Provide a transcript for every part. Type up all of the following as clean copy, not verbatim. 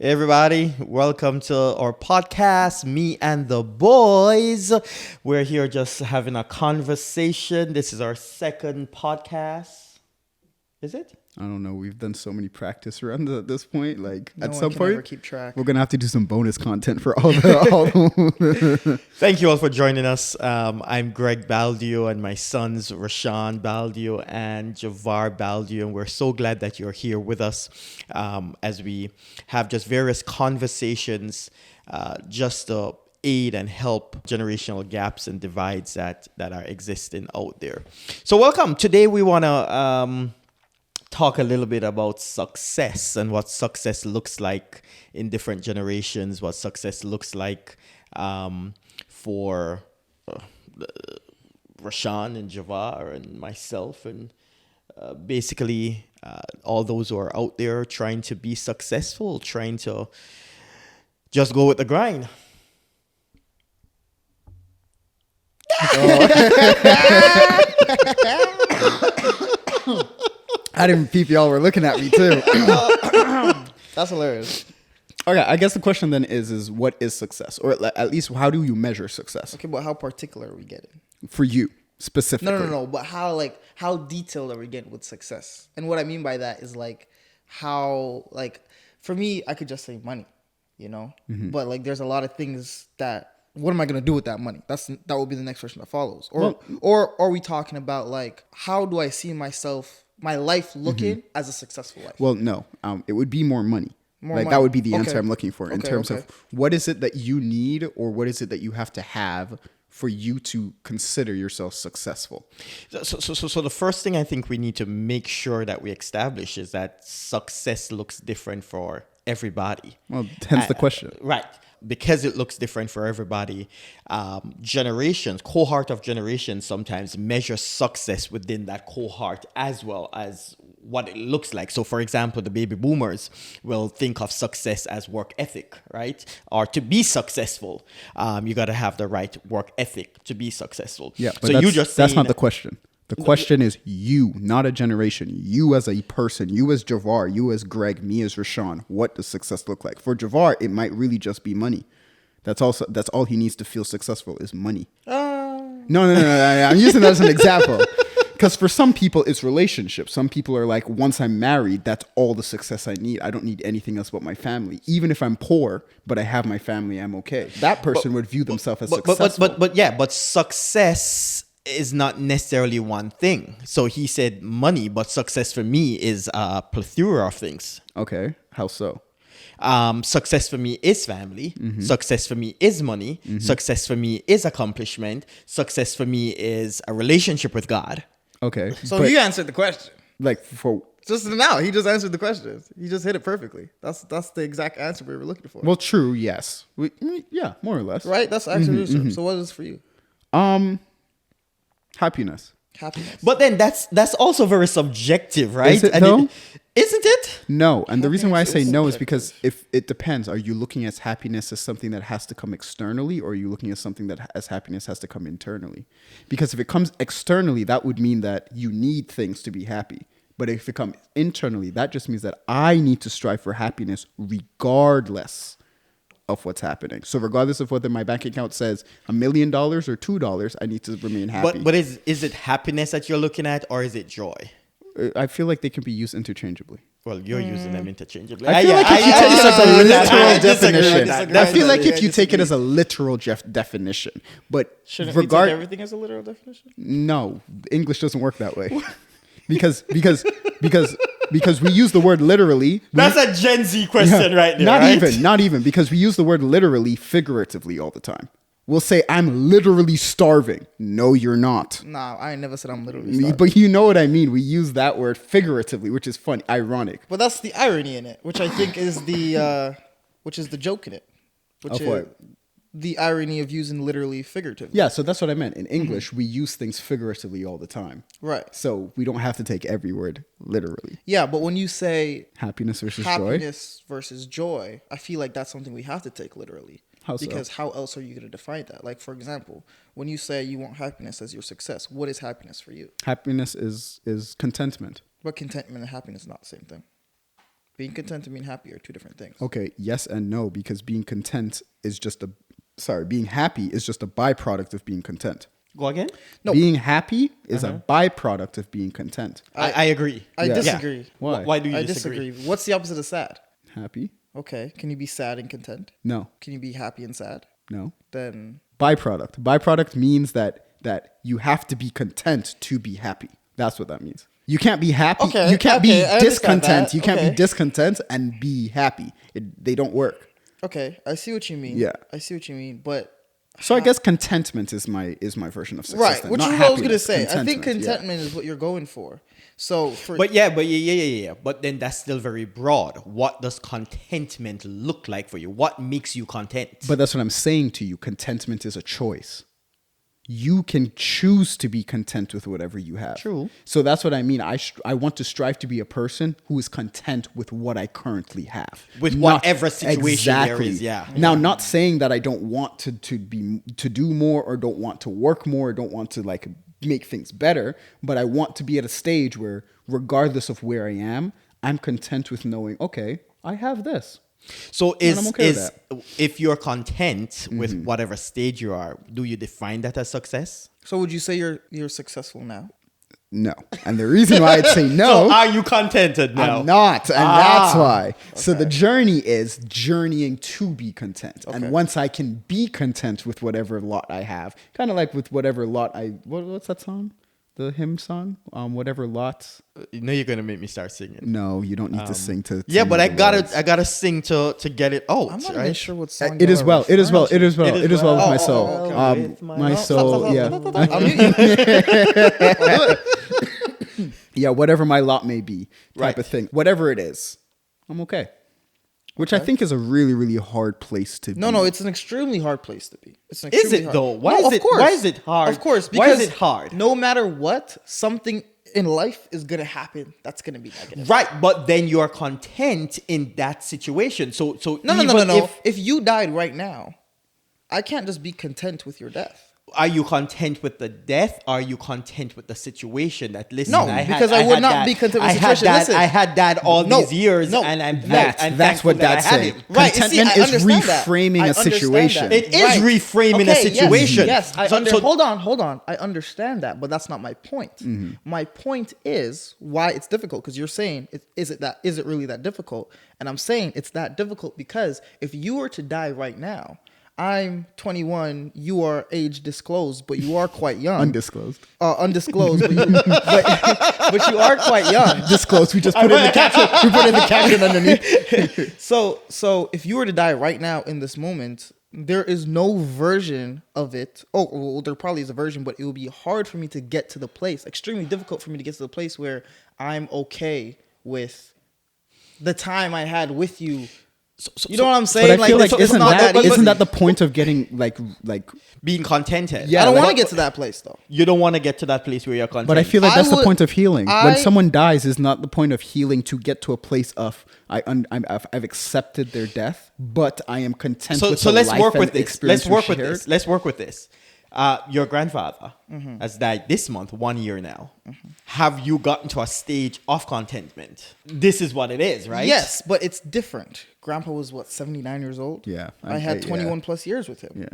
Hey everybody, welcome to our podcast, Me and the Boys. We're here just having a conversation. This is our second podcast. Is it? I don't know. We've done so many practice runs at this point. Like No at one some can point, ever keep track. we're gonna have to do some bonus content for all the. Thank you all for joining us. I'm Greg Baldeo and my sons Rashaun Baldeo and Javar Baldeo, and we're so glad that you're here with us as we have just various conversations just to aid and help generational gaps and divides that are existing out there. So welcome. Today we want to talk a little bit about success and what success looks like in different generations, what success looks like for Rashaun and Javar and myself, and basically all those who are out there trying to be successful, trying to just go with the grind. I didn't peep y'all were looking at me too. That's hilarious. Okay, I guess the question then is what is success, or at least how do you measure success Okay, but how particular are we getting? for you specifically? No. But how detailed are we getting with success? And what I mean by that is how for me, I could just say money, you know. Mm-hmm. But there's a lot of things that. What am I gonna do with that money? That will be the next question that follows. Or are we talking about how do I see my life looking as a successful life? Well, no. It would be more money. Money. That would be the answer Okay. I'm looking for in terms of what is it that you need, or what is it that you have to have for you to consider yourself successful? So the first thing I think we need to make sure that we establish is that success looks different for everybody. Well, hence the question. Right. Because it looks different for everybody, cohort of generations sometimes measure success within that cohort as well as what it looks like. So, for example, the baby boomers will think of success as work ethic, right? Or to be successful, you got to have the right work ethic to be successful. Yeah, but so that's not the question. The question is you, not a generation. You as a person, you as Javar, you as Greg, me as Rashaun. What does success look like? For Javar, it might really just be money. That's all he needs to feel successful is money. No. I'm using that as an example. Because for some people, it's relationships. Some people are like, once I'm married, that's all the success I need. I don't need anything else but my family. Even if I'm poor, but I have my family, I'm okay. That person would view themselves as successful. But success is not necessarily one thing. So he said money, but success for me is a plethora of things. Okay, how so? Success for me is family. Mm-hmm. Success for me is money. Mm-hmm. Success for me is accomplishment. Success for me is a relationship with God. Okay. So you answered the question. For Just now, he just answered the question. He just hit it perfectly. That's the exact answer we were looking for. Well, true, yes. Yeah, more or less. Right? That's actually true. So what is it for you? Happiness. But then that's also very subjective, right? Is it though? Isn't it? No, and the reason why I say is no is subjective. because if it depends. Are you looking at happiness as something that has to come externally, or are you looking at something that as happiness has to come internally? Because if it comes externally, that would mean that you need things to be happy. But if it comes internally, that just means that I need to strive for happiness regardless of what's happening. So regardless of whether my bank account says $1 million or $2, I need to remain happy. But is it happiness that you're looking at, or is it joy? I feel like they can be used interchangeably. Well, you're using them interchangeably. I feel like if you take it as a literal definition, I feel like if you take it disagree. as a literal definition, but Shouldn't we take everything as a literal definition? no, English doesn't work that way. because we use the word literally. That's a Gen Z question right there. Not even because we use the word literally figuratively all the time. We'll say I'm literally starving. No, you're not. Nah, I ain't never said I'm literally starving. But you know what I mean. We use that word figuratively, which is funny, ironic. But that's the irony in it, which I think is the joke in it. Which Of is what? the irony of using literally figuratively. Yeah, so that's what I meant. In English, we use things figuratively all the time. Right. So we don't have to take every word literally. Yeah, but when you say Happiness versus joy. happiness versus joy, I feel like that's something we have to take literally. How so? Because how else are you going to define that? Like, for example, when you say you want happiness as your success, what is happiness for you? Happiness is contentment. But contentment and happiness is not the same thing. Being content and being happy are two different things. Okay, yes and no, because being content is just being happy is just a byproduct of being content. Go again? No. Being happy is a byproduct of being content. I agree. I Yeah. disagree. Why? Why do you I disagree? disagree. What's the opposite of sad? Happy? Okay. Can you be sad and content? No, Can you be happy and sad? no. Then Byproduct. Byproduct means that you have to be content to be happy. That's what that means. You can't be happy. Okay, You can't okay, I be understand discontent. that. You can't Okay. be discontent and be happy. They don't work. okay, I see what you mean. Yeah. I see what you mean. But So I guess contentment is my version of success. right, then, which not is what I was gonna happiness, say. I think yeah. contentment is what you're going for. So for But yeah. But then that's still very broad. What does contentment look like for you? What makes you content? But that's what I'm saying to you. Contentment is a choice. You can choose to be content with whatever you have. True. So that's what I mean. I want to strive to be a person who is content with what I currently have. With Not- whatever situation there is, yeah. Now, not saying that I don't want to do more or don't want to work more or don't want to like make things better, but I want to be at a stage where regardless of where I am, I'm content with knowing, okay, I have this. So I'm okay with if you're content with whatever stage you are, do you define that as success? so would you say you're successful now? No. And the reason why I'd say no, So are you contented now? I'm not. And that's why. So the journey is journeying to be content. Okay. And once I can be content with whatever lot I have, kind of like with whatever lot what's that song? The hymn song? Whatever lots. You know you're gonna make me start singing. No, you don't need to sing to Yeah, but know I the gotta words. I gotta sing to get it out. I'm not right? even sure what song. It is well. It is well. It is well. It is It is well with well. my soul. okay. With My soul. Yeah. I'll mute you. Yeah, whatever my lot may be, type Right. of thing. Whatever it is, I'm okay. Which I think is a really, really hard place to be. No, it's an extremely hard place to be. It's an Is extremely it hard. though? Why No, is of it? course. Why is it hard? Of course, Why is because it hard? No matter what, something in life is gonna happen that's gonna be negative. Right, but then you're content in that situation. So No. even If you died right now, I can't just be content with your death. Are you content with the death? Are you content with the situation? That listen, No, because I would not be content with the situation. Listen. I had that all No, these years, no. and I'm That's thankful what that that's I had saying. it. Right, you see, Contentment I is understand that. reframing I a understand situation. that. It is reframing a Okay, situation. Yes, So- hold on. I understand that, but that's not my point. My point is why it's difficult, because you're saying, is it really that difficult? And I'm saying it's that difficult because if you were to die right now, I'm 21, you are age disclosed, but you are quite young. Undisclosed. Undisclosed, but you are quite young. Disclosed. We just put in the caption. We put in the caption underneath. So if you were to die right now in this moment, there is no version of it. Oh, well, there probably is a version, but it will be hard for me to get to the place, extremely difficult for me to get to the place where I'm okay with the time I had with you. You know what I'm saying? But I feel like it's not that easy. isn't that the point of getting like Being contented. Yeah, I don't like- want to get to that place though. You don't want to get to that place where you're content. But I feel like I that's the would- point of healing. I- When someone dies, is not the point of healing to get to a place of I've accepted their death, but I am content with so the let's life work and with this. experience Let's work we with shared. this. Let's work with this. Your grandfather has died this month, 1 year now. Have you gotten to a stage of contentment? This is what it is, right? Yes, but it's different. Grandpa was what, 79 years old? Yeah, I had yeah. 21 plus years with him. Yeah.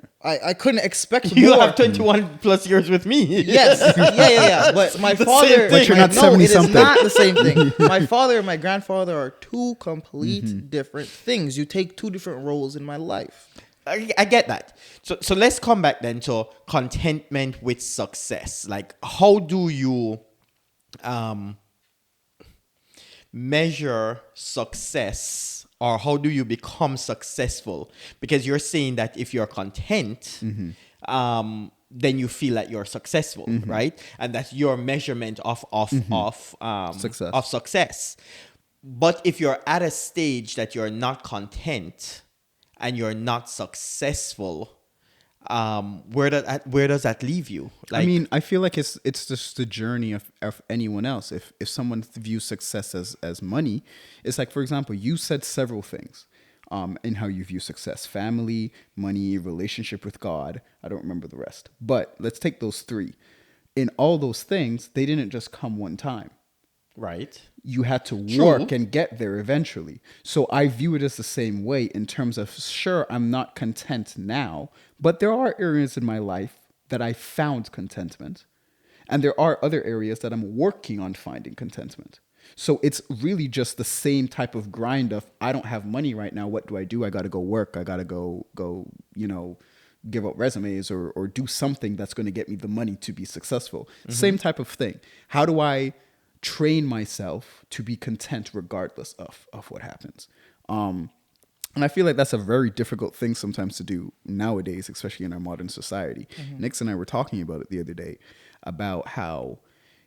I couldn't expect You more. have 21 plus years with me. Yes, yeah. But my the father, same thing. But you're not no, 70 it is something. not the same thing. My father and my grandfather are two complete different things. You take two different roles in my life. I get that. So let's come back then to contentment with success. Like, how do you measure success, or how do you become successful? Because you're saying that if you're content, then you feel that you're successful, right? And that's your measurement of Success. of success. But if you're at a stage that you're not content and you're not successful, where does that leave you? I mean, I feel like it's just the journey of anyone else. If someone views success as money, it's like, for example, you said several things in how you view success: family, money, relationship with God. I don't remember the rest, but let's take those three. In all those things, they didn't just come one time. Right. You had to True. work and get there eventually. So I view it as the same way in terms of, sure, I'm not content now, but there are areas in my life that I found contentment. And there are other areas that I'm working on finding contentment. So it's really just the same type of grind of, I don't have money right now. What do? I got to go work. I got to go, give out resumes or do something that's going to get me the money to be successful. Same type of thing. How do I train myself to be content regardless of what happens? And I feel like that's a very difficult thing sometimes to do nowadays, especially in our modern society. Nix and I were talking about it the other day, about how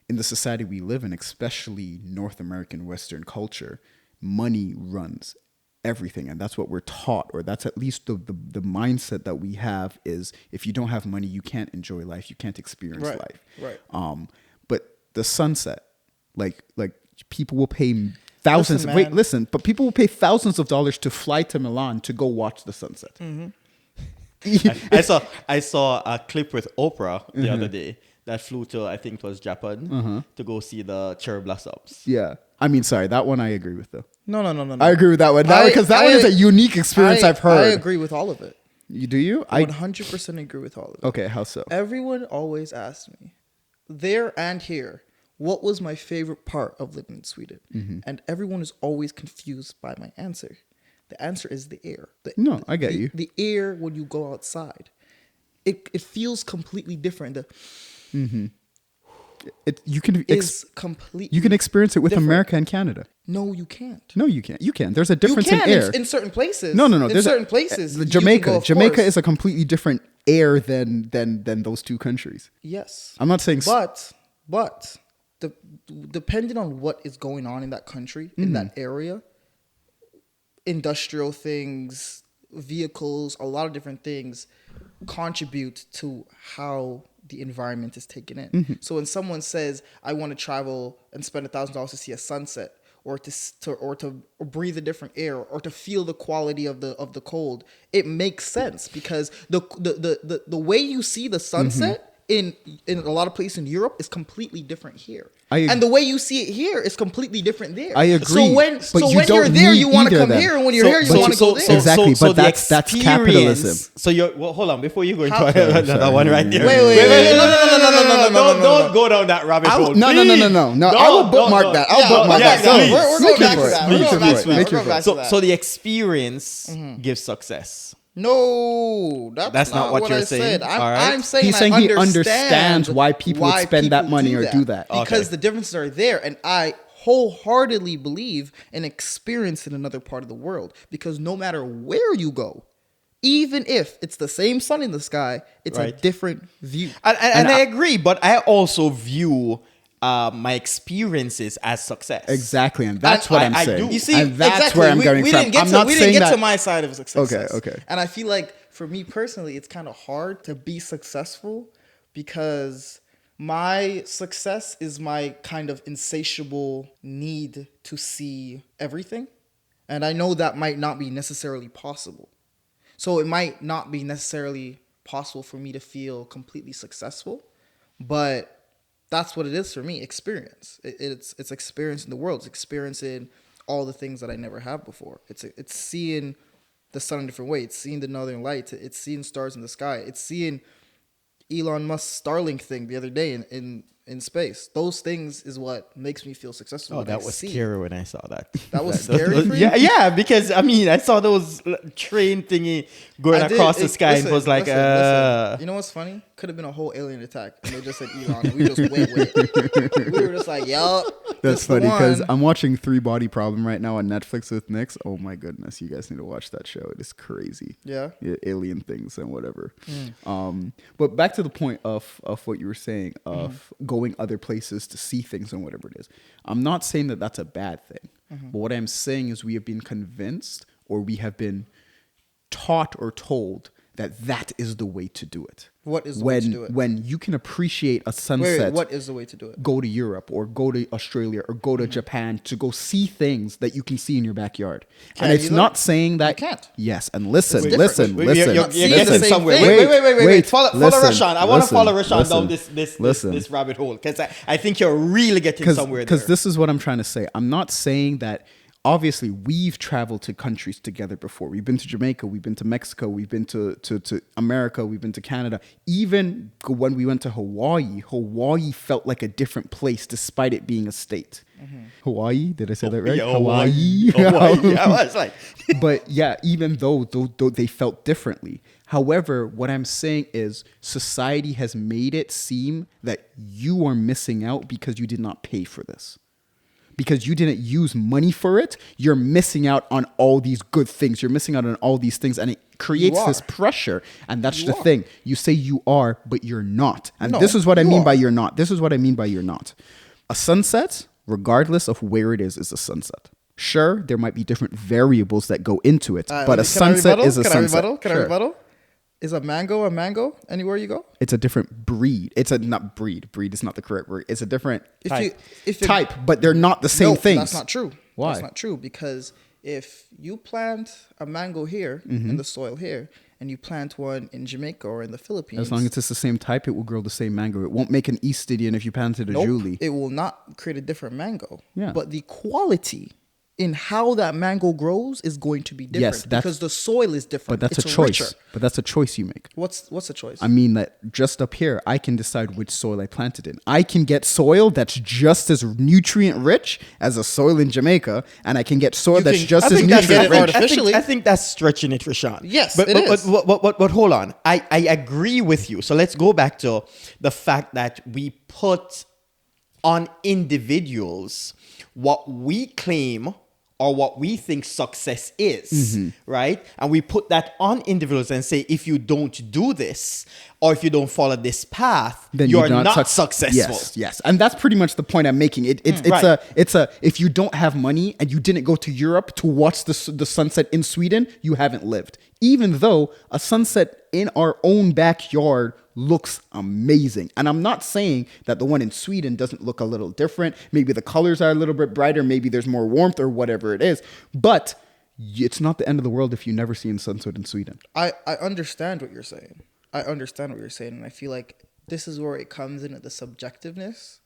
in the society we live in, especially North American Western culture, money runs everything. And that's what we're taught, or that's at least the mindset that we have is, if you don't have money, you can't enjoy life. You can't experience life. Right. But the sunset, like people will pay thousands. But people will pay thousands of dollars to fly to Milan to go watch the sunset. I saw a clip with Oprah the other day that flew to, I think it was Japan, to go see the cherry blossoms. Yeah. I mean, sorry, that one I agree with though. No. I agree with that one. Because that one is a unique experience I've heard. I agree with all of it. Do you? I 100% agree with all of it. Okay, how so? Everyone always asks me, there and here, what was my favorite part of living in Sweden? And everyone is always confused by my answer. The answer is the air. I get you. The air when you go outside. It feels completely different. You can completely. You can experience it with different. America and Canada. No, you can't. No, you can't. You can. There's a difference in air in certain places. No. In certain places, Jamaica. Jamaica is a completely different air than those two countries. Yes, I'm not saying. But depending on what is going on in that country, in that area, industrial things, vehicles, a lot of different things contribute to how the environment is taken in. So when someone says, I want to travel and spend $1,000 to see a sunset, or to breathe a different air, or to feel the quality of the cold, it makes sense, because the way you see the sunset in a lot of places in Europe is completely different here. And the way you see it here is completely different there. I agree. So when you're there, you want to come here, and when you're here, you want to go there. Exactly, but that's capitalism. So hold on, before you go into another one right there. Wait, no. Don't go down that rabbit hole. No. I will bookmark that. I'll bookmark that. We're going back to that. We're going back to that. So the experience gives success. No, that's not what you're saying. saying. I'm saying he's saying he understands why people would spend that money or do that. Because the differences are there, and I wholeheartedly believe in experience in another part of the world. Because no matter where you go, even if it's the same sun in the sky, it's a different view. And I agree, but I also view my experiences as success. Exactly, and that's what I'm saying. You see, and that's exactly. where I'm going from. We didn't get to my side of success. Okay. And I feel like for me personally, it's kind of hard to be successful, because my success is my kind of insatiable need to see everything. And I know that might not be necessarily possible. So it might not be necessarily possible for me to feel completely successful, but that's what it is for me. Experience. It's experience in the world. It's experiencing all the things that I never have before. It's seeing the sun in a different way. It's seeing the northern lights. It's seeing stars in the sky. It's seeing Elon Musk's Starlink thing the other day in space. Those things is what makes me feel successful. Oh, that was scary when I saw that. That was scary for you? Yeah, because I saw those train thingy going across the sky, and was like, listen. You know what's funny? Could have been a whole alien attack, and they just said Elon, and we just went with it. We were just like, yo. That's funny, because I'm watching 3 Body Problem right now on Netflix with Nix. Oh my goodness, you guys need to watch that show. It is crazy. Yeah, alien things and whatever. But back to the point of what you were saying of going other places to see things and whatever it is. I'm not saying that that's a bad thing. But what I'm saying is we have been convinced, or we have been taught or told, that is the way to do it. What is the way to do it? When you can appreciate a sunset. Wait, what is the way to do it? Go to Europe or go to Australia or go to Japan to go see things that you can see in your backyard. And it's not saying that you can't. Yes, and listen. You're getting somewhere. Thing. Wait. Follow Rashaun. I want to follow Rashaun down listen. this rabbit hole because I think you're really getting somewhere there. Because this is what I'm trying to say. I'm not saying that. Obviously, we've traveled to countries together before. We've been to Jamaica, we've been to Mexico, we've been to America, we've been to Canada. Even when we went to Hawaii felt like a different place despite it being a state. Hawaii? Did I say that right? Yeah, Hawaii. I was like... But yeah, even though they felt differently. However, what I'm saying is society has made it seem that you are missing out because you did not pay for this. Because you didn't use money for it, you're missing out on all these good things. You're missing out on all these things, and it creates this pressure. And that's the thing. You say you are, but you're not. And this is what I mean by you're not. This is what I mean by you're not. A sunset, regardless of where it is a sunset. Sure, there might be different variables that go into it, but a sunset is a sunset. Can I rebuttal? Is a mango anywhere you go? It's a different breed. It's a not breed. Breed is not the correct word. It's a different type, but they're not the same things. That's not true. Why? That's not true because if you plant a mango here in the soil here and you plant one in Jamaica or in the Philippines, as long as it's the same type, it will grow the same mango. It won't make an East Indian if you planted a Julie. It will not create a different mango. Yeah. But the quality in how that mango grows is going to be different. Yes, because the soil is different. But that's a choice. Richer. But that's a choice you make. What's the choice? I mean that just up here, I can decide which soil I planted in. I can get soil that's just as nutrient rich as a soil in Jamaica, and I can get soil that's just as nutrient rich. I think that's stretching it, Rashaun. Yes, but hold on. I agree with you. So let's go back to the fact that we put on individuals what we claim or what we think success is, right? And we put that on individuals and say, if you don't do this, or if you don't follow this path, then you're not successful. Yes. And that's pretty much the point I'm making. It's if you don't have money and you didn't go to Europe to watch the sunset in Sweden, you haven't lived. Even though a sunset in our own backyard looks amazing. And I'm not saying that the one in Sweden doesn't look a little different. Maybe the colors are a little bit brighter. Maybe there's more warmth or whatever it is. But it's not the end of the world if you never see a sunset in Sweden. I understand what you're saying. And I feel like this is where it comes into the subjectiveness.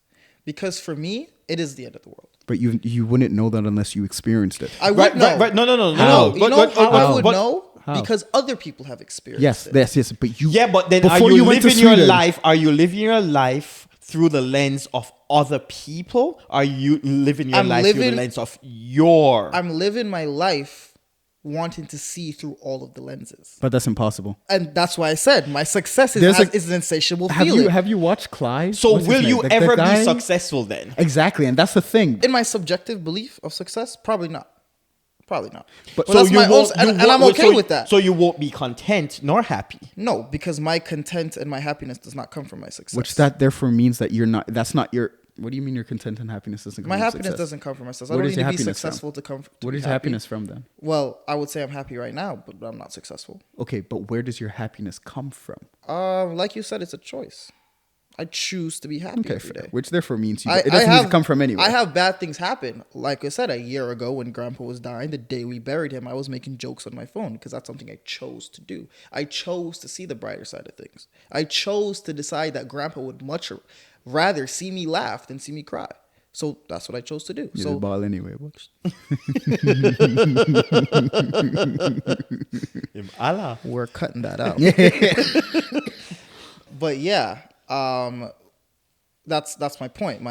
Because for me, it is the end of the world. But you wouldn't know that unless you experienced it. I would know. Right. No. How? You know how I would know? How? Because other people have experienced it. Yes. But you. Yeah, but then are you living your life? Are you living your life through the lens of other people? Are you living your life through the lens of your? I'm living my life wanting to see through all of the lenses. But that's impossible. And that's why I said my success is an insatiable feeling. Have you watched Clive? So will you ever be successful then? Exactly, and that's the thing. In my subjective belief of success, probably not. But so that's my own, and I'm okay with that. So you won't be content nor happy. No, because my content and my happiness does not come from my success. Which that therefore means that you're not. That's not your. What do you mean your content and happiness doesn't come from success? My happiness doesn't come from my success. I don't need to be successful to come. What is happiness from then? Well, I would say I'm happy right now, but I'm not successful. Okay, but where does your happiness come from? Like you said, it's a choice. I choose to be happy every day. Which therefore means it doesn't need to come from anywhere. I have bad things happen. Like I said, a year ago when Grandpa was dying, the day we buried him, I was making jokes on my phone because that's something I chose to do. I chose to see the brighter side of things. I chose to decide that Grandpa would much rather see me laugh than see me cry. So that's what I chose to do. You're the ball anyway. Allah. We're cutting that out. But yeah. That's my point.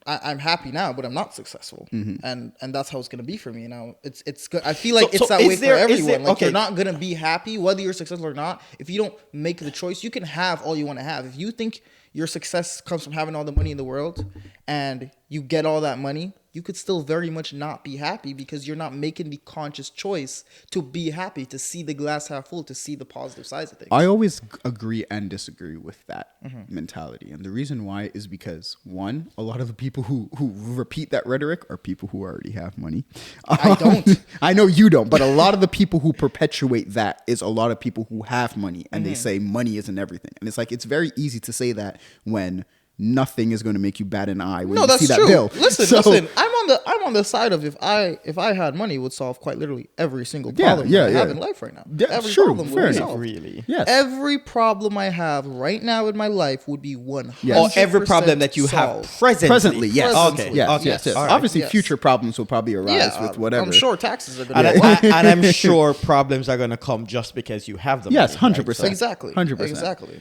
I'm happy now, but I'm not successful, and that's how it's gonna be for me now. It's good. I feel like it's that way for everyone. You're not gonna be happy whether you're successful or not if you don't make the choice. You can have all you want to have. If you think your success comes from having all the money in the world and you get all that money, you could still very much not be happy because you're not making the conscious choice to be happy, to see the glass half full, to see the positive sides of things. I always agree and disagree with that mentality. And the reason why is because, one, a lot of the people who repeat that rhetoric are people who already have money. I don't. I know you don't, but a lot of the people who perpetuate that is a lot of people who have money and they say money isn't everything. And it's like, it's very easy to say that when nothing is going to make you bat an eye when you see that bill. Listen. I'm on the side of if I had money, it would solve quite literally every single problem I have in life right now. Yeah, every sure, problem fair would be enough. solved. Really? Yes. Every problem I have right now in my life would be 100%. Or every problem that you have solved. presently. Yes. Presently. Okay. Yes. Okay. Yes. All right. Obviously, Yes. future problems will probably arise with whatever. I'm sure taxes are going And, to and I'm sure problems are going to come just because you have them. Yes, 100%. So, Exactly. 100%. Exactly.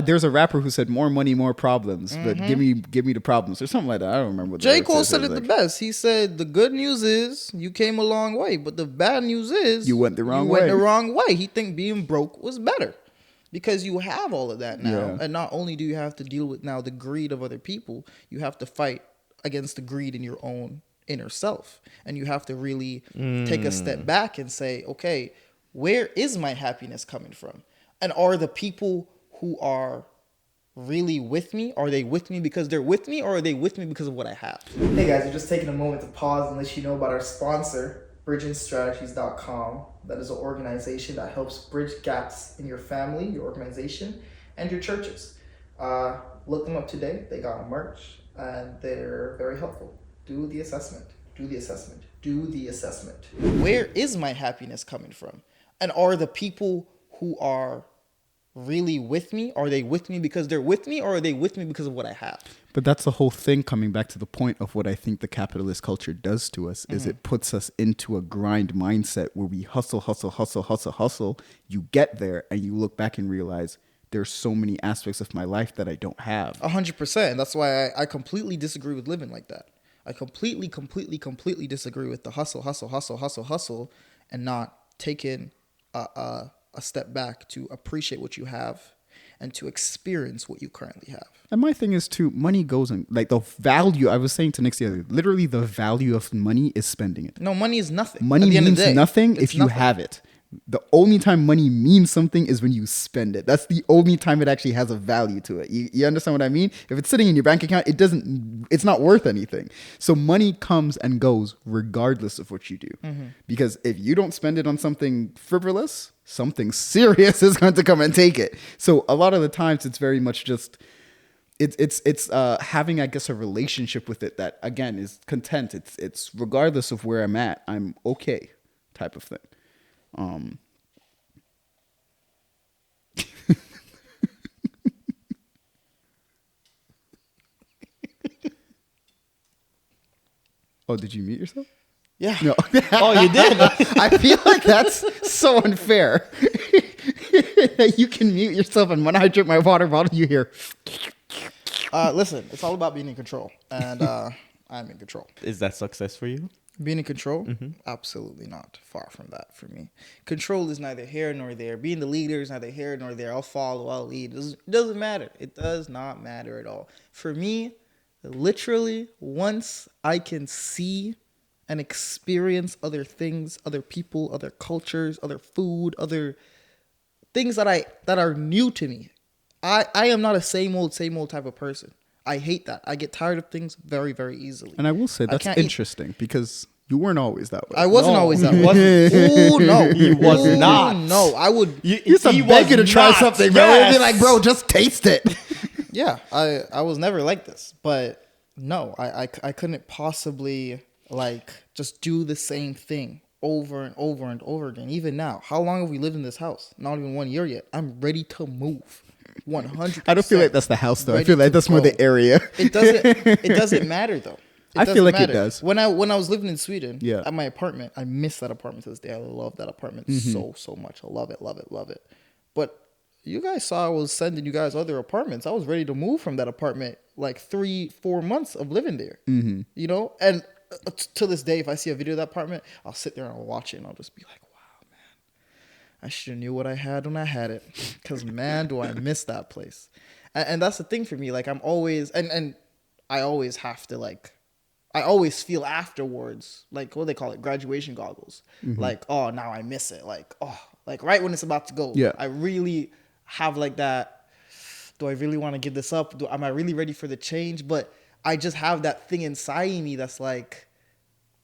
There's a rapper who said, "More money, more problems," but give me the problems or something like that. I don't remember. What the J. lyrics Cole is. said It it was the like, best. He said, the good news is you came a long way, but the bad news is You went the wrong you went way. the wrong way. He think being broke was better because you have all of that now. Yeah. And not only do you have to deal with now the greed of other people, you have to fight against the greed in your own inner self. And you have to really take a step back and say, okay, where is my happiness coming from? And are the people who are really with me? Are they with me because they're with me, or are they with me because of what I have? Hey guys, we're just taking a moment to pause and let you know about our sponsor, bridgingstrategies.com. That is an organization that helps bridge gaps in your family, your organization, and your churches. Look them up today. They got merch and they're very helpful. Do the assessment. Do the assessment. Do the assessment. Where is my happiness coming from? And are the people who are really with me, are they with me because they're with me, or are they with me because of what I have? But that's the whole thing, coming back to the point of what I think the capitalist culture does to us, is it puts us into a grind mindset where we hustle. You get there and you look back and realize there's so many aspects of my life that I don't have. 100%. And that's why I completely disagree with living like that. I completely disagree with the hustle, and not taking a step back to appreciate what you have and to experience what you currently have. And my thing is too, money goes in, like the value, I was saying to Nick the other day, literally the value of money is spending it. No, money is nothing. Money At the end of means the day, nothing it's if you nothing. have it. The only time money means something is when you spend it. That's the only time it actually has a value to it. You understand what I mean? If it's sitting in your bank account, it's not worth anything. So money comes and goes regardless of what you do. Because if you don't spend it on something frivolous, something serious is going to come and take it. So a lot of the times it's very much just it's having, I guess, a relationship with it that, again, is content. It's regardless of where I'm at, I'm okay type of thing. Oh, did you mute yourself? Yeah. No. Oh, you did? I feel like that's so unfair. You can mute yourself, and when I drink my water bottle, you hear. Listen, it's all about being in control, and I'm in control. Is that success for you? Being in control? Absolutely not. Far from that for me. Control is neither here nor there. Being the leader is neither here nor there. I'll follow, I'll lead. It doesn't matter. It does not matter at all. For me, literally, once I can see and experience other things, other people, other cultures, other food, other things that are new to me, I am not a same old type of person. I hate that. I get tired of things very, very easily. And I will say that's interesting because you weren't always that way. I wasn't always that way. Oh no, He was Ooh, not. No, I would. You used to beg you to try something, bro. Yes. You'd be like, bro, just taste it. Yeah, I was never like this, but no, I couldn't possibly like just do the same thing over and over and over again. Even now, how long have we lived in this house? Not even 1 year yet. I'm ready to move. 100%. I don't feel like that's the house though. I ready feel like to that's more go. the area. It doesn't matter though. I feel like it matter. does. When I was living in Sweden, Yeah. at my apartment, I miss that apartment to this day. I love that apartment so much. I love it. But you guys saw I was sending you guys other apartments. I was ready to move from that apartment like 3-4 months of living there. You know, and to this day, if I see a video of that apartment, I'll sit there and I'll watch it and I'll just be like, wow, man, I should have knew what I had when I had it. Because man, do I miss that place. And that's the thing for me. Like I'm always, and I always have to like, I always feel afterwards, like what do they call it? Graduation goggles. Like, oh, now I miss it. Like, oh, like right when it's about to go. Yeah. I really have like that. Do I really want to give this up? Am I really ready for the change? But I just have that thing inside me that's like,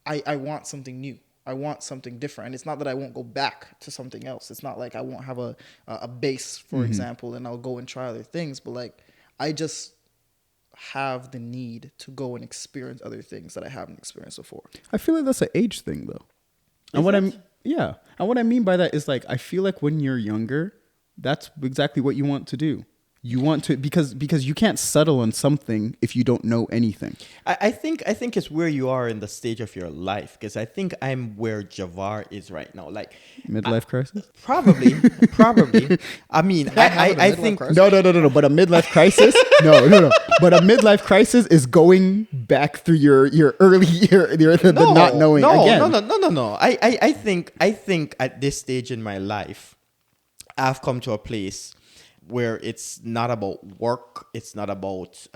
I want something new. I want something different. And it's not that I won't go back to something else. It's not like I won't have a base, for example, and I'll go and try other things. But like, I just have the need to go and experience other things that I haven't experienced before. I feel like that's an age thing, though. And what I mean by that is like, I feel like when you're younger, that's exactly what you want to do. You want to, because you can't settle on something if you don't know anything. I think it's where you are in the stage of your life, because I think I'm where Javar is right now. Like Midlife crisis? probably. I mean, I think No. But a midlife crisis? No. But a midlife crisis is going back through your early year, the not knowing again. No. I think at this stage in my life, I've come to a place where it's not about work, it's not about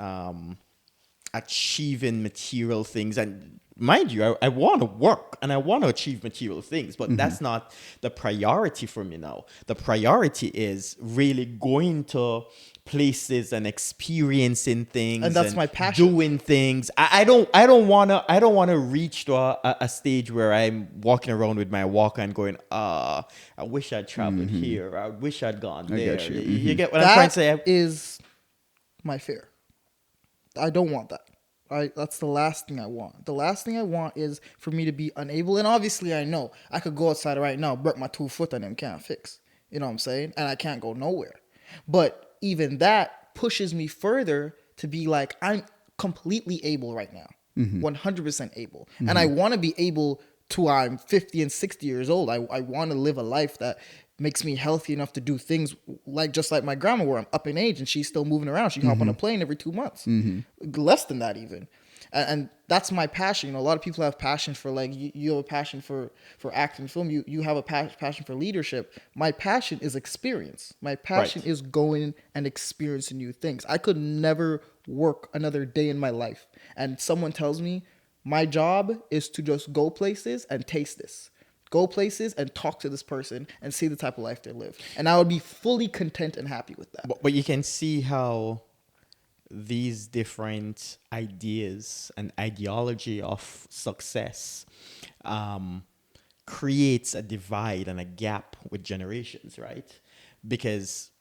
achieving material things. And mind you, I want to work and I want to achieve material things, but that's not the priority for me now. The priority is really going to places and experiencing things, And that's my passion. doing things. I don't want to reach to a stage where I'm walking around with my walker and going, I wish I'd traveled here, I wish I'd gone there. get you. You get what I'm trying to say? That is my fear. I don't want that. That's the last thing I want. The last thing I want is for me to be unable. And obviously, I know I could go outside right now, break my 2 foot, and them can't fix. You know what I'm saying? And I can't go nowhere. But even that pushes me further to be like, I'm completely able right now, 100% able. And I want to be able to, I'm 50 and 60 years old. I want to live a life that makes me healthy enough to do things like just like my grandma, where I'm up in age and she's still moving around. She can hop on a plane every 2 months, less than that even. And that's my passion. You know, a lot of people have passion for like, you have a passion for acting, film. You have a passion for leadership. My passion is experience. My passion is going and experiencing new things. I could never work another day in my life. And someone tells me my job is to just go places and taste this. Go places and talk to this person and see the type of life they live. And I would be fully content and happy with that. But you can see how these different ideas and ideology of success creates a divide and a gap with generations, right? Because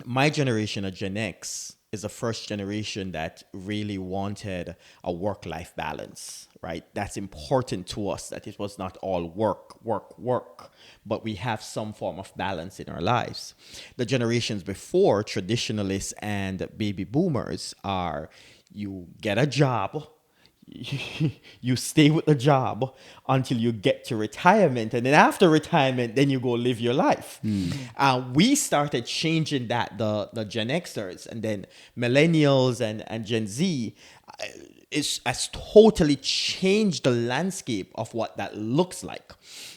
my generation of Gen X is the first generation that really wanted a work-life balance, right? That's important to us, that it was not all work, but we have some form of balance in our lives. The generations before, traditionalists and baby boomers, are you get a job, you stay with the job until you get to retirement, and then after retirement, then you go live your life. We started changing that, the Gen Xers, and then millennials and Gen Z has totally changed the landscape of what that looks like.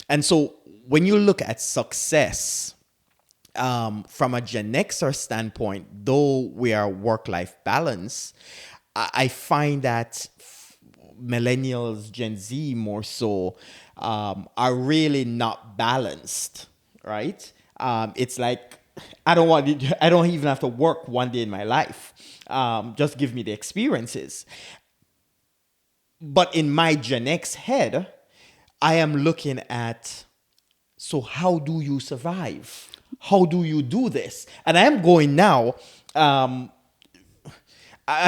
And so when you look at success from a Gen Xer standpoint, though we are work-life balance, I find that millennials, Gen Z more so, are really not balanced, right? It's like, I don't even have to work one day in my life. Just give me the experiences. But in my Gen X head, I am looking at, so how do you survive? How do you do this? And I am going now, I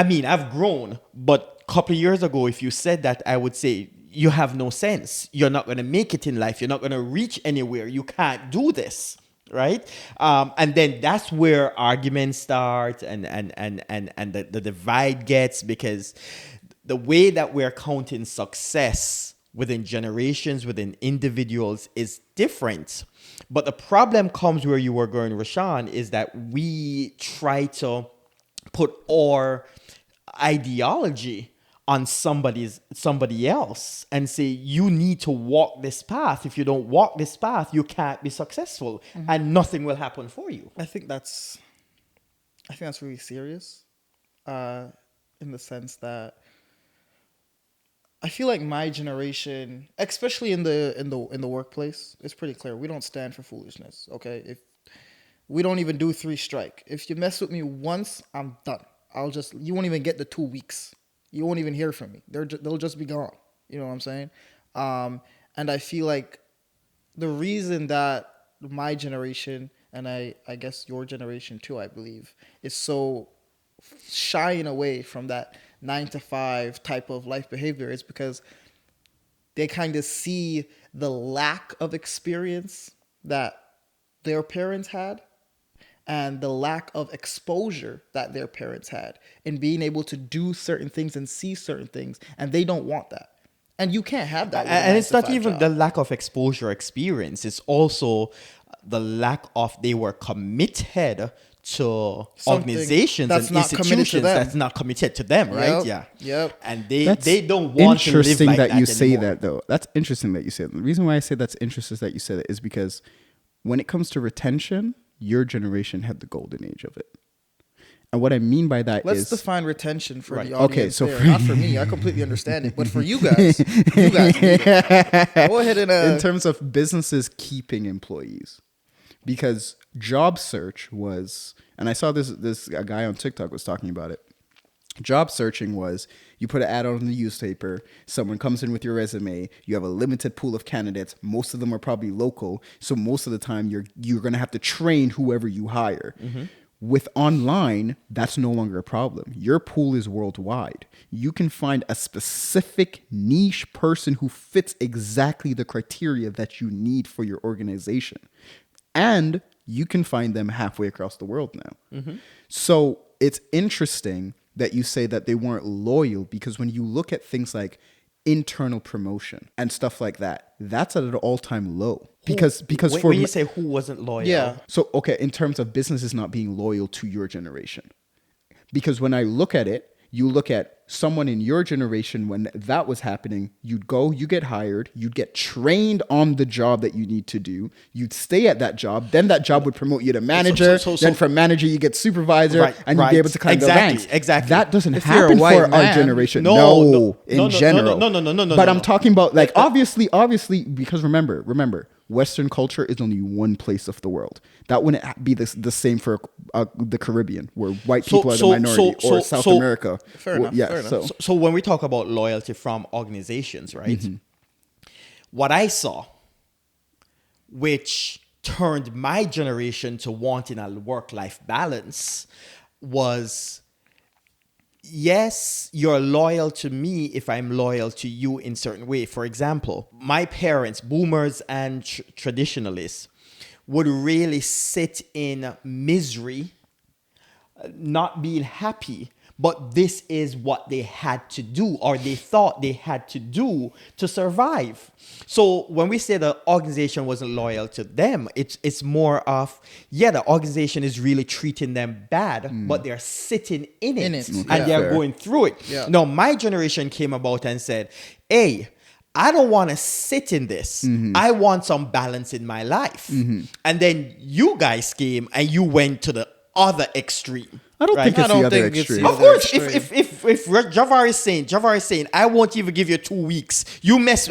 mean, I've grown, but a couple of years ago, if you said that, I would say, you have no sense. You're not going to make it in life. You're not going to reach anywhere. You can't do this, right? And then that's where arguments start and the divide gets, because the way that we're counting success within generations, within individuals is different. But the problem comes where you were going, Rashaun, is that we try to put our ideology on somebody else and say, you need to walk this path. If you don't walk this path, you can't be successful, and nothing will happen for you. I think that's I think that's really serious, in the sense that I feel like my generation, especially in the workplace, it's pretty clear. We don't stand for foolishness. Okay, if we don't even do 3 strike. If you mess with me once, I'm done. You won't even get the 2 weeks. You won't even hear from me. They'll just be gone. You know what I'm saying? And I feel like the reason that my generation, and I guess your generation too, I believe, is so shying away from that 9 to 5 type of life behavior is because they kind of see the lack of experience that their parents had and the lack of exposure that their parents had in being able to do certain things and see certain things, and they don't want that. And you can't have that with a And it's not 9 to 5 even job. the lack of exposure experience. It's also the lack of they were committed to Something organizations that's and not committed to institutions them. that's not committed to them, right? Yep, Yeah. yep. And That's they don't want to live interesting like that that you say anymore. that, though. That's interesting that you say that. The reason why I say that's interesting that you say that is because when it comes to retention, your generation had the golden age of it. And what I mean by that Let's is define retention for Right. the Okay, audience. so There. for- Not for me. I completely understand it, but for you guys, go ahead and in terms of businesses keeping employees, because job search was, and I saw this a guy on TikTok was talking about it. Job searching was you put an ad on the newspaper, someone comes in with your resume, you have a limited pool of candidates, most of them are probably local, so most of the time you're going to have to train whoever you hire. With online, that's no longer a problem. Your pool is worldwide. You can find a specific niche person who fits exactly the criteria that you need for your organization. And you can find them halfway across the world now. So it's interesting that you say that they weren't loyal, because when you look at things like internal promotion and stuff like that, that's at an all-time low. Because when you say who wasn't loyal, Yeah. so, okay, in terms of businesses not being loyal to your generation. Because when I look at it, you look at someone in your generation, when that was happening, you'd go, you get hired, you'd get trained on the job that you need to do, you'd stay at that job, then that job would promote you to manager, then from manager you get supervisor, Right, and you'd be able to climb the exactly, ranks. exactly. That doesn't If you're a happen white for our man- generation. No, No, in no, general. no, But no, I'm no. talking about, like, obviously, because remember, Western culture is only one place of the world. That wouldn't be the same for the Caribbean, where white people are the minority, or South America. Fair enough, fair enough. So when we talk about loyalty from organizations, right? What I saw, which turned my generation to wanting a work-life balance, was, yes, you're loyal to me if I'm loyal to you in certain way. For example, my parents, boomers and traditionalists, would really sit in misery, not being happy, but this is what they had to do, or they thought they had to do to survive. So when we say the organization wasn't loyal to them, it's more of, yeah, the organization is really treating them bad, but they're sitting in it, and yeah. they're Fair. going through it. Yeah. Now, my generation came about and said, hey, I don't want to sit in this. I want some balance in my life. And then you guys came and you went to the other extreme. I don't think I it's don't the other think it's extreme. the Of course, Other if Javar is saying, I won't even give you 2 weeks.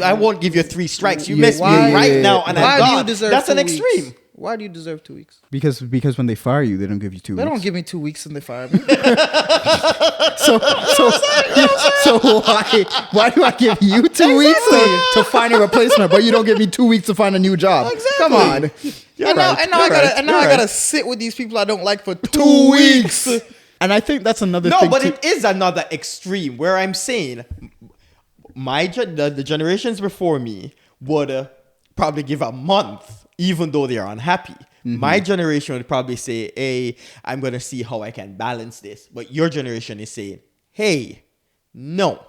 I won't give you 3 strikes. You mess with me right now, and why I'm do you gone. deserve That's 2 an weeks? extreme. Why do you deserve 2 weeks? Because when they fire you, they don't give you 2 They weeks. don't give me 2 weeks and they fire me. So why do I give you 2 weeks to find a replacement, but you don't give me 2 weeks to find a new job? Exactly. Come on. And now I gotta sit with these people I don't like for 2 weeks. And I think that's another No, thing. but too. it is another extreme where I'm saying the generations before me would probably give a month, even though they're unhappy. My generation would probably say, hey, I'm going to see how I can balance this. But your generation is saying, hey, no,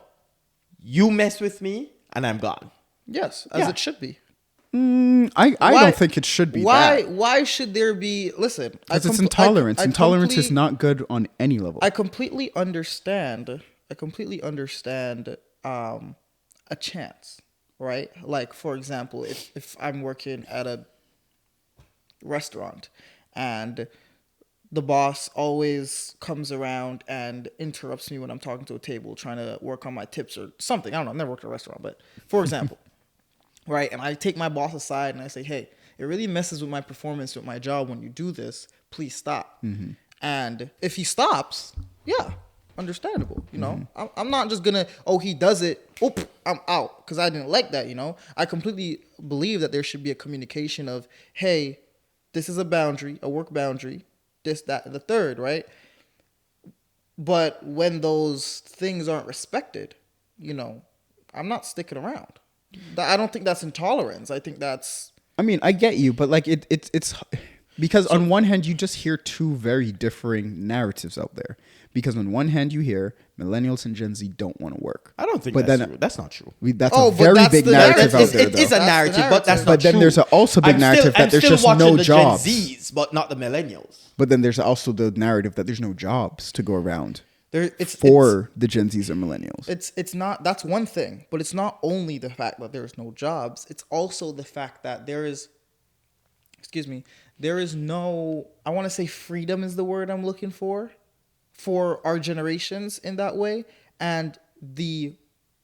you mess with me and I'm gone. Yes, as Yeah. it should be. I don't think it should be that. Why should there be? Listen, Because it's intolerance. Intolerance is not good on any level. I completely understand. A chance, right? Like, for example, if I'm working at a restaurant and the boss always comes around and interrupts me when I'm talking to a table trying to work on my tips or something. I don't know. I've never worked at a restaurant, but for example, right? And I take my boss aside and I say, hey, it really messes with my performance with my job when you do this. Please stop. And if he stops, yeah, understandable. You know, I'm not just gonna, oh, he does it, oop, I'm out because I didn't like that. You know, I completely believe that there should be a communication of, hey, this is a boundary, a work boundary, this, that, and the third, right? But when those things aren't respected, you know, I'm not sticking around. I don't think that's intolerance. I think that's. I mean, I get you, but like it's because on one hand you just hear two very differing narratives out there. Because on one hand you hear millennials and Gen Z don't want to work. I don't think but that's then, true. That's not true. That's Oh, a but very that's big the narrative out there. It is a That's the narrative, but that's narrative. not But then true. there's also a big narrative that there's just watching no the jobs. Gen Zs, but not the millennials. But then there's also the narrative that there's no jobs to go around It's the Gen Zs and millennials. It's not, that's one thing, but it's not only the fact that there's no jobs, it's also the fact that there is no, I want to say freedom is the word I'm looking for our generations in that way. And the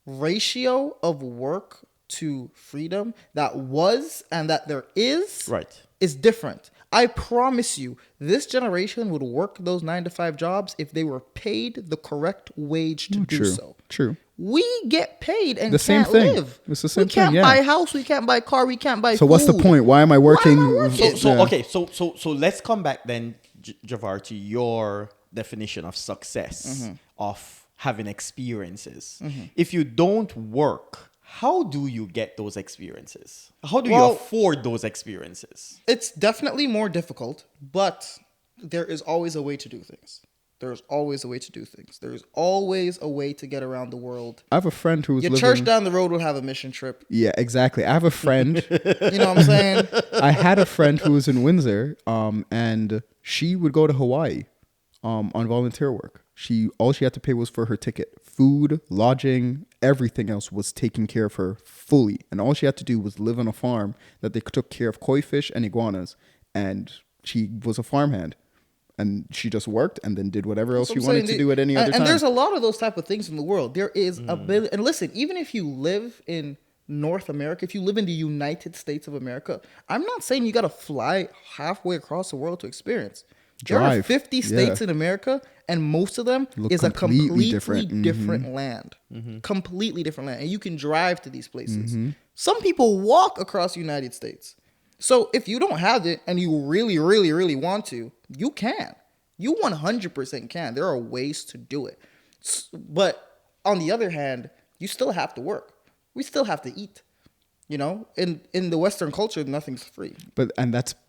ratio of work to freedom that was and that there is is different. I promise you, this generation would work those 9-to-5 jobs if they were paid the correct wage to do so. True. We get paid and The same can't thing. live. It's the same we can't thing, yeah. buy a house. We can't buy a car. We can't buy So food. what's the point? Why am I working? So let's come back then, Javar, to your definition of success, of having experiences. If you don't work, how do you get those experiences? How do you afford those experiences? It's definitely more difficult, but there is always a way to do things. There's always a way to do things. There's always a way to get around the world. I have a friend who's Your church down the road will have a mission trip. Yeah, exactly. I have a friend. You know what I'm saying? I had a friend who was in Windsor, and she would go to Hawaii on volunteer work. All she had to pay was for her ticket. Food, lodging, everything else was taken care of her fully. And all she had to do was live on a farm that they took care of koi fish and iguanas. And she was a farmhand. And she just worked and then did whatever else she wanted to do at any other time. And there's a lot of those type of things in the world. There is a billion. And listen, even if you live in North America, if you live in the United States of America, I'm not saying you got to fly halfway across the world to experience. There are 50 states in America, and most of them is a completely different land. Completely different land. And you can drive to these places. Some people walk across the United States. So if you don't have it and you really, really, really want to, you can. You 100% can. There are ways to do it. But on the other hand, you still have to work. We still have to eat. You know, in the Western culture, nothing's free. But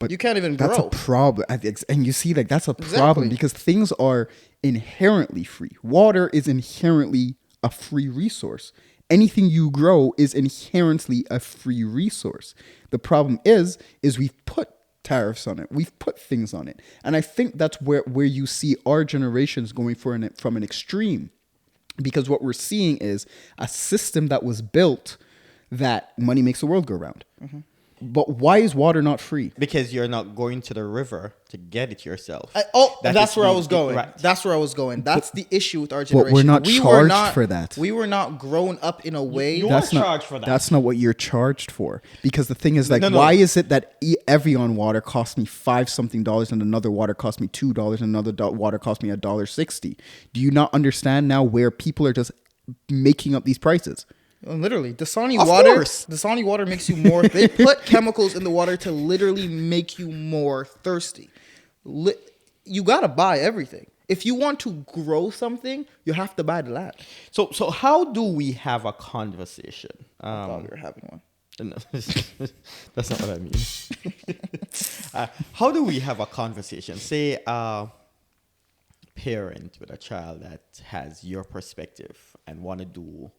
you can't even grow. That's a problem. And you see, like, that's a problem because things are inherently free. Water is inherently a free resource. Anything you grow is inherently a free resource. The problem is we've put tariffs on it. We've put things on it. And I think that's where you see our generations going from an extreme. Because what we're seeing is a system that was built that money makes the world go round. But why is water not free? Because you're not going to the river to get it yourself. That's where I was going. Right. That's where I was going. That's the issue with our generation. But we're not charged for that. We were not grown up in a way. You weren't charged for that. That's not what you're charged for. Because the thing is, like, why is it that Evian water cost me $5-something and another water cost me $2 and another water cost me $1.60? Do you not understand now where people are just making up these prices? Literally, Dasani water makes you more. They put chemicals in the water to literally make you more thirsty. You gotta buy everything. If you want to grow something, you have to buy the land. So how do we have a conversation? I thought we were having one. No, that's not what I mean. How do we have a conversation? Say a parent with a child that has your perspective and want to do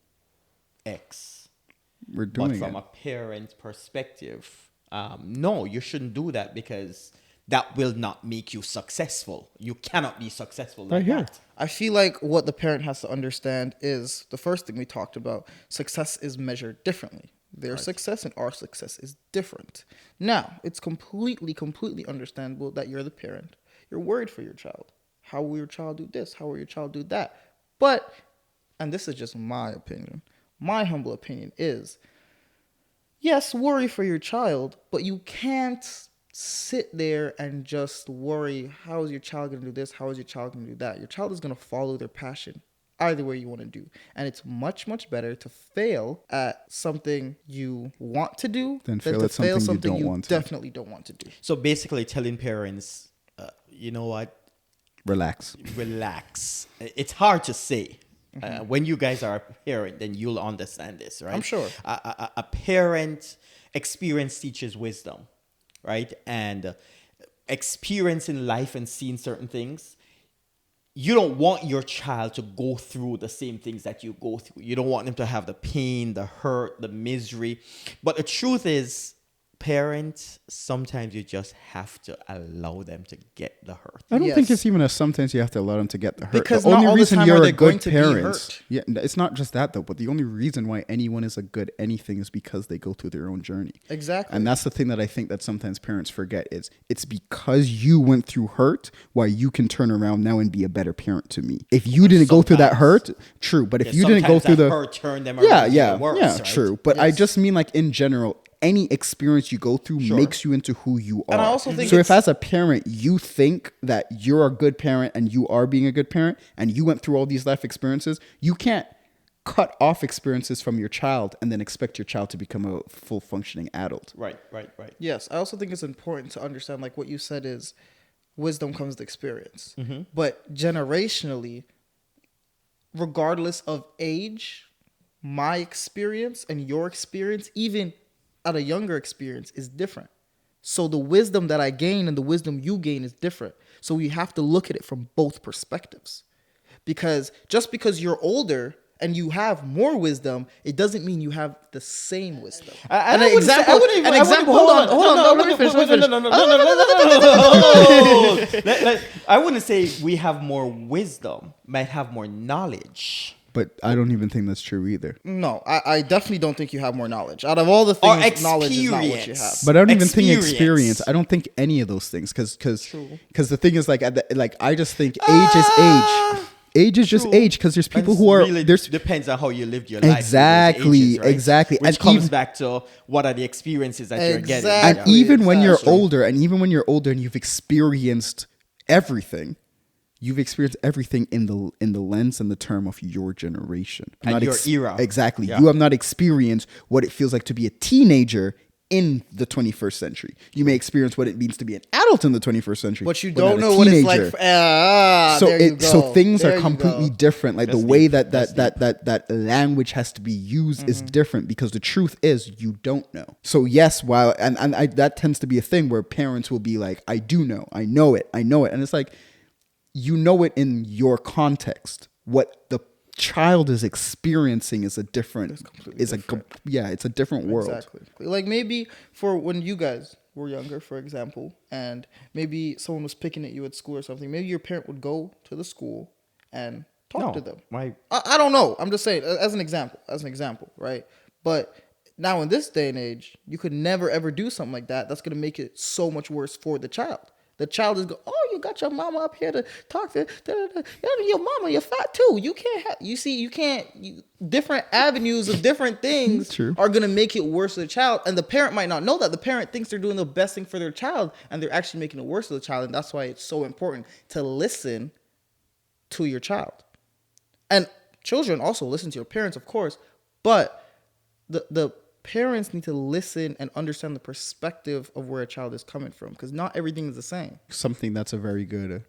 X. We're doing but from a parent's perspective, no, you shouldn't do that because that will not make you successful. You cannot be successful like that. I feel like what the parent has to understand is the first thing we talked about. Success is measured differently. Their success and our success is different. Now, it's completely understandable that you're the parent. You're worried for your child. How will your child do this? How will your child do that? But, and this is just my opinion, my humble opinion is, yes, worry for your child, but you can't sit there and just worry, how is your child going to do this? How is your child going to do that? Your child is going to follow their passion, either way you want to do. And it's much, much better to fail at something you want to do Than than fail to at something fail you something don't you want to. definitely don't want to do. So basically telling parents, you know what, Relax. relax. It's hard to say. When you guys are a parent, then you'll understand this, right? I'm sure. A parent experience teaches wisdom, right? And experience in life and seeing certain things, you don't want your child to go through the same things that you go through. You don't want them to have the pain, the hurt, the misery. But the truth is, parents, sometimes you just have to allow them to get the hurt. I don't think Yes. it's even a sometimes you have to allow them to get the hurt. Because the not only all the reason time you're are a they going good to be parent, hurt. yeah, it's not just that though. But the only reason why anyone is a good anything is because they go through their own journey. Exactly. And that's the thing that I think that sometimes parents forget is it's because you went through hurt why you can turn around now and be a better parent to me. If you didn't go through that hurt, true. But if you didn't go through the hurt, turn them yeah, around yeah, even worse, yeah, right? true. But I Yes. just mean like in general, any experience you go through makes you into who you are. And I also think so if it's- as a parent you think that you're a good parent and you are being a good parent and you went through all these life experiences, you can't cut off experiences from your child and then expect your child to become a full functioning adult. Right. Yes, I also think it's important to understand, like what you said is, wisdom comes with experience. Mm-hmm. But generationally, regardless of age, my experience and your experience, even at a younger experience, is different. So the wisdom that I gain and the wisdom you gain is different. So we have to look at it from both perspectives. Because just because you're older and you have more wisdom, it doesn't mean you have the same wisdom. Hold on. Let me finish. I wouldn't say we have more wisdom, might have more knowledge. But I don't even think that's true either. No, I definitely don't think you have more knowledge. Out of all the Or things, knowledge is not what you have. experience. But I don't even think Experience. experience. I don't think any of those things because True. the thing is like I just think age is age. Age is just True. age because there's people who are really there's depends on how you lived your life. Exactly, exactly. Which And comes even- back to what are the experiences that you're getting. Exactly. and even when you're Exactly. older and you've experienced everything, you've experienced everything in the lens and the term of your generation, And your era. Exactly. Yeah. You have not experienced what it feels like to be a teenager in the 21st century. You may experience what it means to be an adult in the 21st century, But you not don't a know what it's teenager. like. So There you go. so things There are you completely go. different. Like That's the way deep. that That's that language has to be used is Mm-hmm. different because the truth is you don't know. So yes, while and that tends to be a thing where parents will be like, I do know, I know it, and it's like you know it in your context. What the child is experiencing is a different it's a different world. Exactly. Like maybe for when you guys were younger, for example, and maybe someone was picking at you at school or something, maybe your parent would go to the school and talk to them. I don't know. I'm just saying as an example, right? But now in this day and age, you could never ever do something like that. That's going to make it so much worse for the child. The child is you got your mama up here to talk to. Your mama, you're fat too. You can't have. You can't. Different avenues of different things True. are gonna make it worse for the child, and the parent might not know that. The parent thinks they're doing the best thing for their child, and they're actually making it worse for the child. And that's why it's so important to listen to your child. And children also listen to your parents, of course, but the parents need to listen and understand the perspective of where a child is coming from, because not everything is the same. Something that's a very good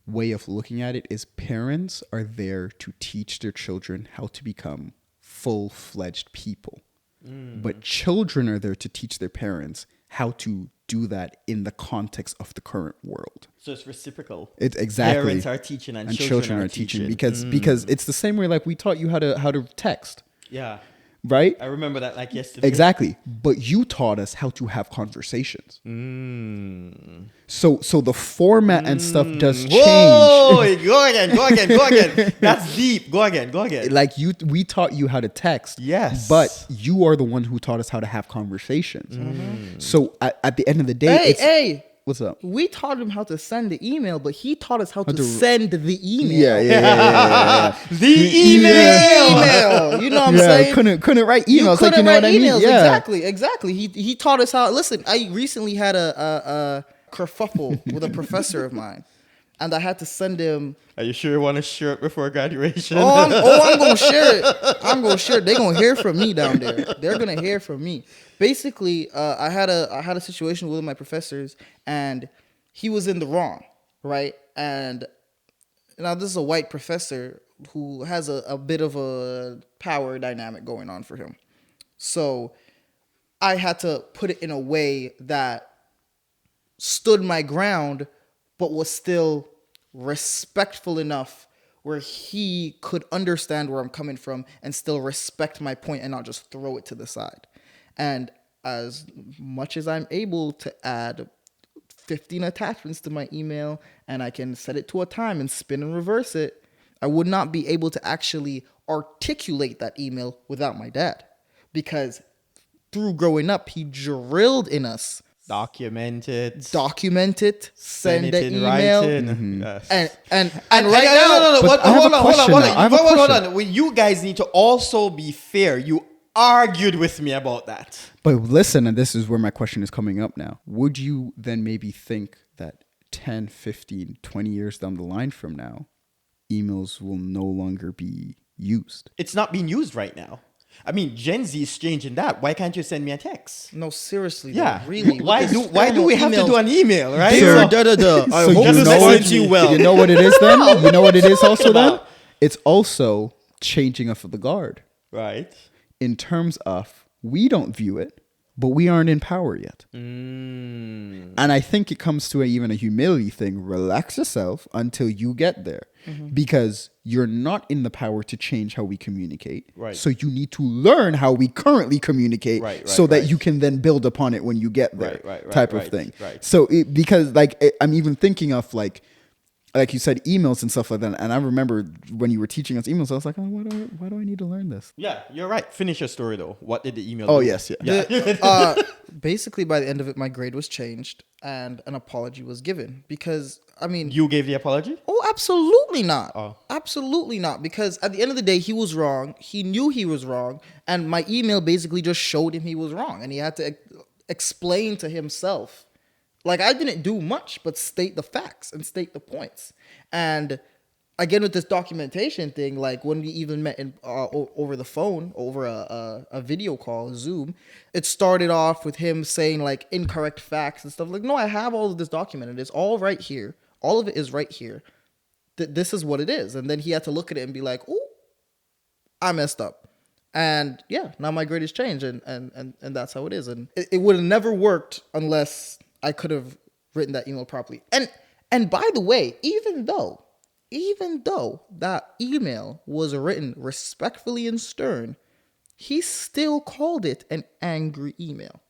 way of looking at it is parents are there to teach their children how to become full-fledged people. But children are there to teach their parents how to do that in the context of the current world. So it's reciprocal. It's exactly. Parents are teaching and children are teaching because it's the same way like we taught you how to text, Yeah. right? I remember that like yesterday. Exactly. But you taught us how to have conversations. So the format and stuff does change. Whoa! Go again. That's deep. Go again. Like we taught you how to text. Yes. But you are the one who taught us how to have conversations. So at the end of the day, What's up? We taught him how to send the email, but he taught us how to to- send the email. Yeah. The email. You know what I'm saying? Couldn't write You emails. couldn't Like, you know write what I mean? emails. Yeah. Exactly. He taught us how. Listen, I recently had a kerfuffle with a professor of mine, and I had to send him. Are you sure you want to share it before graduation? I'm gonna share it. I'm gonna share it. They're gonna hear from me down there. They're gonna hear from me. Basically, I had a situation with my professors, and he was in the wrong, right? And now this is a white professor who has a bit of a power dynamic going on for him. So I had to put it in a way that stood my ground, but was still respectful enough where he could understand where I'm coming from and still respect my point and not just throw it to the side. And as much as I'm able to add 15 attachments to my email and I can set it to a time and spin and reverse it, I would not be able to actually articulate that email without my dad. Because through growing up, he drilled in us, Document it. send it the in email. writing. Yes. And right now, No. But I have a question now. I have a Hold question. on. Well, you guys need to also be fair. You argued with me about that. But listen, and this is where my question is coming up now. Would you then maybe think that 10, 15, 20 years down the line from now, emails will no longer be used? It's not being used right now. I mean, Gen Z is changing that. Why can't you send me a text? no, seriously, Yeah. though, really. Why with this do we have to email- do an email, right? Dear da-da-da, I So hope you this know finds what- you well. You know what it is then? You know what it is also then? about? It's also changing of the guard Right. in terms of we don't view it, but we aren't in power yet. Mm. And I think it comes to even a humility thing. Relax yourself until you get there. Because you're not in the power to change how we communicate. Right. So you need to learn how we currently communicate Right, so that right. you can then build upon it when you get there. Right, type of right, thing. right. So because I'm even thinking of like you said, emails and stuff like that. And I remember when you were teaching us emails, I was like, oh, why do I need to learn this? Yeah, you're right. Finish your story though. What did the email Oh, do? yes, yeah. Basically, by the end of it, my grade was changed and an apology was given because, I mean, You gave the apology? oh, absolutely not. Oh. Absolutely not. Because at the end of the day, he was wrong. He knew he was wrong. And my email basically just showed him he was wrong. And he had to explain to himself. Like, I didn't do much but state the facts and state the points. And again, with this documentation thing, like when we even met in, over the phone, over a video call, Zoom, it started off with him saying like incorrect facts and stuff. Like, no, I have all of this documented. It's all right here. All of it is right here. This is what it is. And then he had to look at it and be like, "Ooh, I messed up." And yeah, now my grade has changed, and that's how it is. And it would have never worked unless I could have written that email properly. And by the way, even though that email was written respectfully and stern, he still called it an angry email.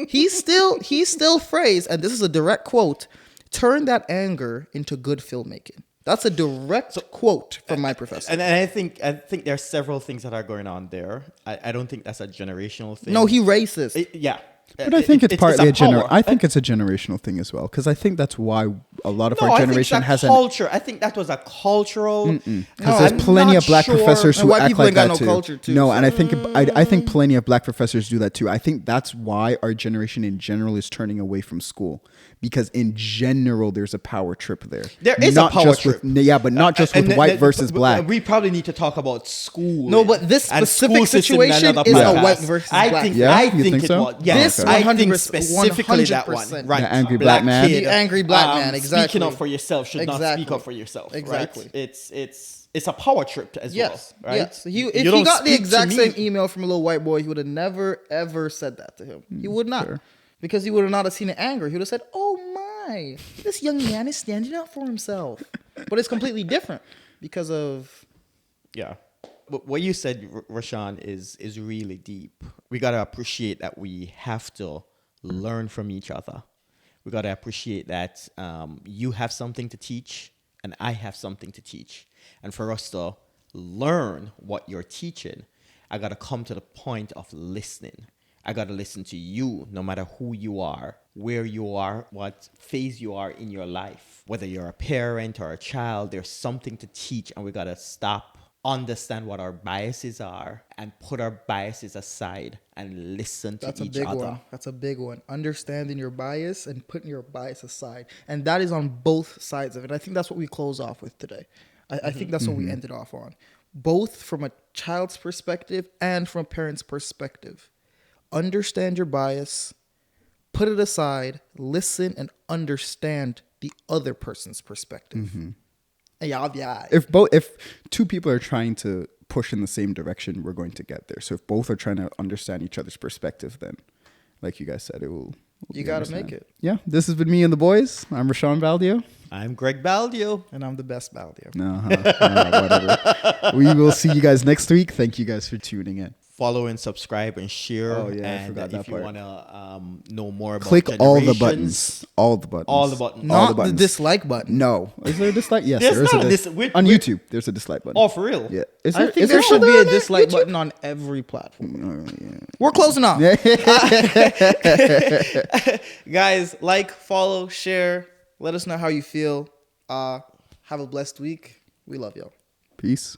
he still phrased, and this is a direct quote, "Turn that anger into good filmmaking." That's a direct quote from my professor. And I think there are several things that are going on there. I don't think that's a generational thing. No, he racist. Yeah. But I think it's partly power. I think it's a generational thing as well, because I think that's why a lot of No, our I think generation it's a hasn't. culture. I think that was a cultural. Because there's I'm plenty not of black sure- professors And who white act people like ain't got that no too. culture too, No, so- and I think plenty of black professors do that too. I think that's why our generation in general is turning away from school, because in general there's a power trip there. There is Not a power just trip. but not just with white versus black. We probably need to talk about school. No, but this and specific school system in situation another is a podcast. white versus I black. think, Yeah? I You think think it so? was. Yes, This I think 100%, specifically that one. 100%. Right. The angry black man? The angry black man, exactly. Speaking up for yourself should not speak Exactly. up for yourself. Exactly. Right? It's a power trip as Yes, well. Right? yes. If You he don't got the speak to exact me. same email from a little white boy, he would have never ever said that to him. He would not, Sure. because he would have not have seen the anger. He would have said, "Oh my, this young man is standing up for himself." But it's completely different because of Yeah. But what you said, Rashaun, is really deep. We got to appreciate that we have to learn from each other. We got to appreciate that you have something to teach and I have something to teach. And for us to learn what you're teaching, I got to come to the point of listening. I got to listen to you, no matter who you are, where you are, what phase you are in your life. Whether you're a parent or a child, there's something to teach, and we got to stop, understand what our biases are, and put our biases aside and listen to each other. That's a big one. Understanding your bias and putting your bias aside. And that is on both sides of it. I think that's what we close off with today. I think that's what we ended off on. Both from a child's perspective and from a parent's perspective. Understand your bias, put it aside, listen and understand the other person's perspective. Yeah. If two people are trying to push in the same direction, we're going to get there. So if both are trying to understand each other's perspective, then like you guys said, it will. You got to make it. Yeah. This has been me and the boys. I'm Rashaun Baldeo. I'm Greg Baldeo. And I'm the best Baldeo. Whatever. We will see you guys next week. Thank you guys for tuning in. Follow and subscribe and share. Oh, yeah, I and forgot that if you part. want to know more about Click all the generations, buttons. All the buttons. All the buttons. Not the dislike button. No. Is there a dislike? Yes, There's there is not a a dislike. On YouTube, there's a dislike button. Oh, for real? Yeah. I think there should be a dislike button on every platform. We're closing off. Guys, like, follow, share. Let us know how you feel. Have a blessed week. We love y'all. Peace.